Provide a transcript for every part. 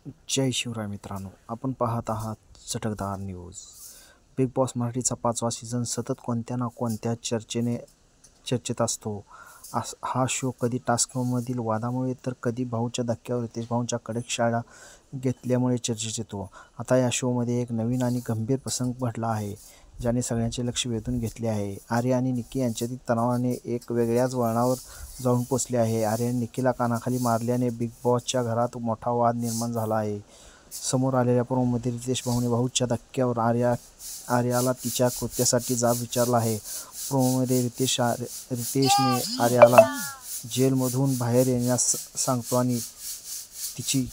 जय शिवराय मित्रांनो, आपण पाहत आहात चटकदार न्यूज. बिग बॉस मराठीचा 5वा सीझन सतत कोणत्या ना कोणत्या चर्चेत असतो. हा शो कधी टास्कमधील वादामुळे तर कधी भाऊच्या धक्क्यावर रितेश भाऊंच्या कडक शाळा घेतल्यामुळे चर्चेत येतो. आता या शोमध्ये एक नवीन आणि गंभीर प्रसंग घडला आहे, ज्याने सगळ्यांचे लक्ष वेधून घेतले आहे. आर्या आणि निक्की यांच्यातील तणावाने एक वेगळ्याच वळणावर जाऊन पोचले आहे. आर्याने निक्कीला कानाखाली मारल्याने बिग बॉसच्या घरात मोठा वाद निर्माण झाला आहे. समोर आलेल्या प्रोमोमध्ये रितेश भाऊने भाऊच्या धक्क्यावर आर्याला तिच्या कृत्यासाठी जाब विचारला आहे. प्रोमोमध्ये रितेशने आर्याला जेलमधून बाहेर येण्यास सांगतो आणि तिची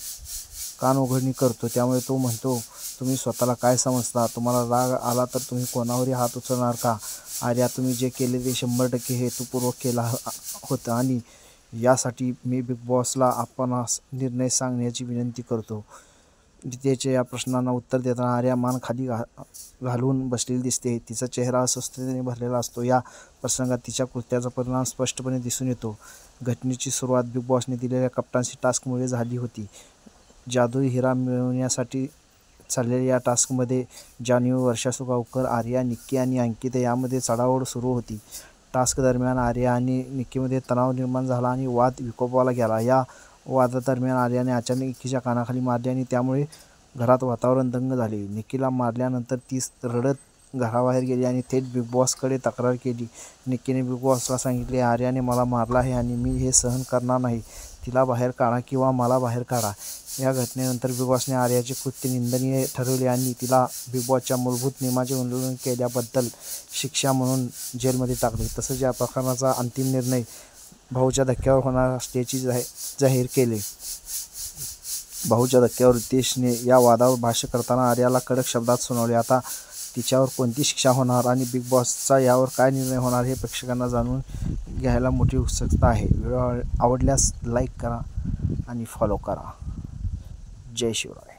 कानउघडणी करतो. त्यामुळे तो म्हणतो, तुम्ही स्वतःला काय समजता? तुम्हाला राग आला तर तुम्ही कोणावरही हात उचलणार का? आर्या, तुम्ही जे केले ते 100% हेतुपूर्वक केला होतं आणि यासाठी मी बिग बॉसला आपणास निर्णय सांगण्याची विनंती करतो. रितेशच्या या प्रश्नांना उत्तर देताना आर्या मान खाली घालून बसलेली दिसते. तिचा चेहरा अस्वस्थतेने भरलेला असतो. या प्रसंगात तिच्या कृत्याचा परिणाम स्पष्टपणे दिसून येतो. घटनेची सुरुवात बिग बॉसने दिलेल्या कप्तानसी टास्कमुळे झाली होती. जादुई हिरा मिळवण्यासाठी चाललेल्या या टास्कमध्ये जान्हवी, वर्षा सुगावकर, आर्या, निक्की आणि अंकिता यामध्ये चढाओढ सुरू होती. टास्क दरम्यान आर्या आणि निक्कीमध्ये तणाव निर्माण झाला आणि वाद विकोपाला गेला. या वादादरम्यान आर्याने अचानक निक्कीच्या कानाखाली मारले आणि त्यामुळे घरात वातावरण दंग झाले. निक्कीला मारल्यानंतर ती रडत घराबाहेर गेली आणि थेट बिग बॉसकडे तक्रार केली. निक्कीने बिग बॉसला सांगितले, आर्याने मला मारलं आहे आणि मी हे सहन करणार नाही. तिला बाहेर काढा किंवा मला बाहेर काढा. या घटनेनंतर बिग बॉसने आर्याचे कृत्य निंदनीय ठरवले आणि तिला बिग बॉसच्या मूलभूत नियमांचे उल्लंघन केल्याबद्दल शिक्षा म्हणून जेलमध्ये टाकले. तसंच या प्रकरणाचा अंतिम निर्णय भाऊच्या धक्क्यावर होणार असल्याचे जाहीर केले. भाऊच्या धक्क्यावर रितेशने या वादावर भाष्य करताना आर्याला कडक शब्दात सुनावले. आता तिच्यावर कोणती शिक्षा होणार आणि बिग बॉसचा यावर काय निर्णय होणार हे प्रेक्षकांना जाणून घ्यायला मोठी उत्सुकता आहे. व्हिडिओ आवडल्यास लाईक करा आणि फॉलो करा. जय शिवराय.